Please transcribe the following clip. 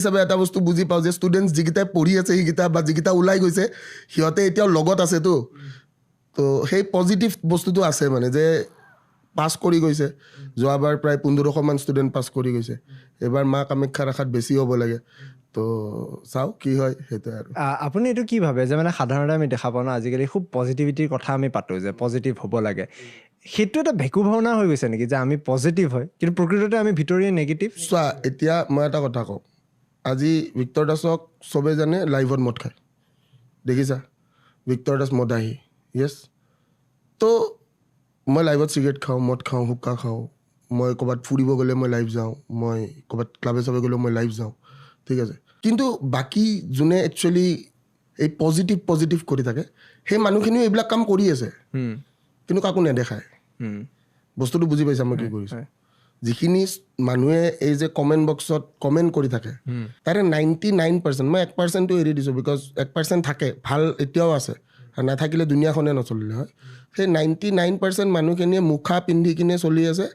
হিচাপে এটা বস্তু বুজি পাওঁ যে ষ্টুডেণ্টছ যিকেইটাই পঢ়ি আছে সেইকেইটা বা যিকেইটা ওলাই গৈছে সিহঁতে এতিয়াও লগত আছেতো তো সেই পজিটিভ বস্তুটো আছে মানে যে পাছ কৰি গৈছে যোৱাবাৰ প্ৰায় 1500মান ষ্টুডেণ্ট পাছ কৰি গৈছে এইবাৰ মা কামাখ্যাৰ আশাত বেছি হ'ব লাগে তো চাওঁ কি হয় সেইটোৱে আৰু আপুনি এইটো কি ভাবে যে মানে সাধাৰণতে আমি দেখা পাওঁ ন আজিকালি খুব পজিটিভিটিৰ কথা আমি পাতোঁ যে পজিটিভ হ'ব লাগে সেইটো এটা ভেকু ভাওনা হৈ গৈছে নেকি যে আমি পজিটিভ হয় কিন্তু প্ৰকৃততে আমি ভিতৰীয়ে নেগেটিভ চোৱা এতিয়া মই এটা কথা কওঁ আজি ভিক্টৰ দাসক চবে জানে লাইভত মদ খায় দেখিছা ভিক্টৰ দাস মদাহী য়েছ তো মই লাইভত চিগাৰেট খাওঁ মদ খাওঁ হুক্কা খাওঁ মই ক'ৰবাত ফুৰিব গ'লে মই লাইভ যাওঁ মই ক'ৰবাত ক্লাবে চাবে গ'লেও মই লাইভ যাওঁ ঠিক আছে কিন্তু বাকী যোনে একচুৱেলি এই পজিটিভ কৰি থাকে সেই মানুহখিনিও এইবিলাক কাম কৰি আছে কিন্তু কাকো নেদেখায় বস্তুটো বুজি পাইছা মই কি কৰিছোঁ যিখিনি মানুহে এই যে কমেণ্ট বক্সত কমেণ্ট কৰি থাকে তাৰে 99% মই 1%টো এৰি দিছোঁ বিকজ 1% থাকে ভাল এতিয়াও আছে আৰু নাথাকিলে দুনীয়াখনে নচলিলে হয় সেই 99% মানুহখিনিয়ে মুখা পিন্ধি কিনে চলি আছে